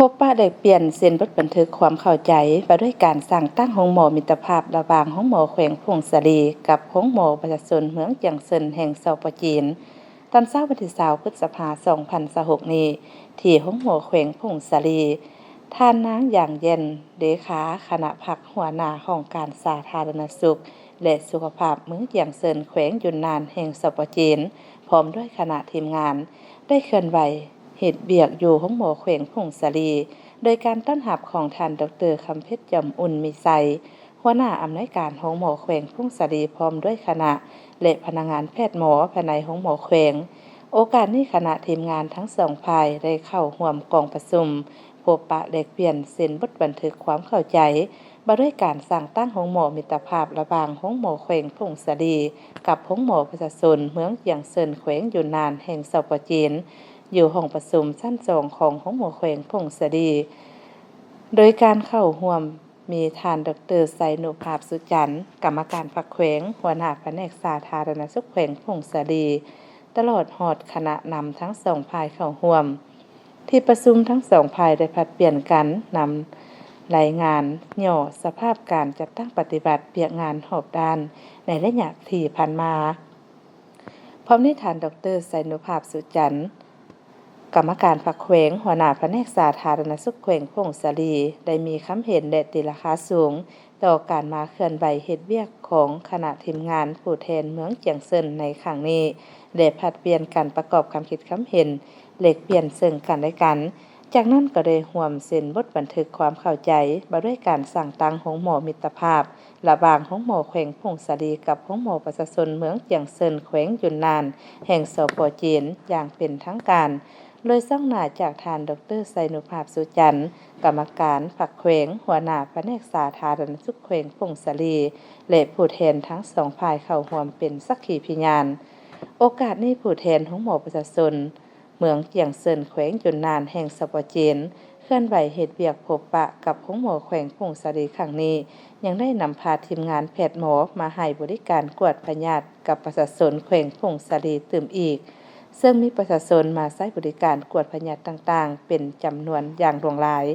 บปะได้เปลี่ยนเส้นบทบันทึกความเข้าใจไปด้วยการสร้างตั้งห้องหมอมิตรภาพระหว่างห้องหมอแขวงพงศาลีกับห้องหมอประชาชนเมืองเจียงเซินแห่งเซาปะจีนตอนเช้าวันที่20พฤษภาคม2026นี้ที่ห้องหมอแขวงพงศาลีท่านนางอย่างเย็นเลขาคณะพักหัวหน้าของการสาธารณสุขและสุขภาพเมืองเจียงเซินแขวงยุนนานแห่งเซาปะจีนพร้อมด้วยคณะทีมงานได้เคลื่อนไหวเหตุเบียกอยู่ห้องหมอแขวงพงศาลีโดยการต้อนรับของท่านดร.คำเพชรจำอุ่นมีไซหัวหน้าอำนวยการห้องหมอแขวงพงศาลีพร้อมด้วยคณะและพนักงานแพทย์หมอภายในห้องหมอแขวงโอกาสนี้คณะทีมงานทั้งสองฝ่ายได้เข้าร่วมกองประชุมพบปะแลกเปลี่ยนเส้นบทบันทึกความเข้าใจมาด้วยการสร้างตั้งห้องหมอมิตรภาพระหว่างห้องหมอแขวงพงศาลีกับห้องหมอประชาชนเมืองเจียงเซินแขวงยุนนานแห่งเซาปะจีนอยู่ห้องประชุมชั้น2ของห้องหมอแขวงพงศาลีโดยการเข้าร่วมมีท่านดร.ไซนุภาพสุจันทร์กรรมการพรรคแขวงหัวหน้าแผนกสาธารณสุขแขวงพงศาลีตลอดฮอดคณะนำทั้งสองฝ่ายเข้าร่วมที่ประชุมทั้งสองฝ่ายได้ผลัดเปลี่ยนกันนำรายงานย่อสภาพการจัดตั้งปฏิบัติเปียกงานรอบด้านในระยะที่ผ่านมาพร้อมด้วยท่านดร.ไซนุภาพสุจันทร์กรรมการพรรคแขวงหัวหน้าแผนกสาธารณสุขแขวงพงศาลีได้มีคำเห็นและตีราคาสูงต่อการมาเคลื่อนไหวเฮ็ดเวียกของคณะทีมงานผู้แทนเมืองเจียงเซินในครั้งนี้และผลัดเปลี่ยนกันประกอบคำคิดคำเห็นแลกเปลี่ยนซึ่งกันและกันจากนั้นก็ได้ร่วมเซ็นบทบันทึกความเข้าใจมาด้วยการสร้างตั้งห้องหมอมิตรภาพระหว่างห้องหมอแขวงพงศาลีกับห้องหมอประชาชนเมืองเจียงเซินแขวงยุนนานแห่งเซาปอจีนอย่างเป็นทางการโดยซ่องหน้าจากท่านดร.ไซนุภาพสุจันทร์กรรมการพรรคแขวงหัวหน้าแผนกสาธารณสุขแขวงพงศาลีและผู้แทนทั้งสองฝ่ายเข้าร่วมเป็นสักขีพยานโอกาสนี้ผู้แทนของหมอประชาชนเมืองเจียงเซินแขวงยุนนานแห่งเซาปอจีนเคลื่อนไหวเฮ็ดเวียกพบปะกับห้องหมอแขวงพงศาลีครั้งนี้ยังได้นำพาทีมงานแพทย์หมอมาให้บริการกวดพยาธิกับประชาชนแขวงพงศาลีตื่มอีกซึ่งมีประชาชนมาใช้บริการกวดพยาธิต่างๆเป็นจำนวนอย่างหลวงหลาย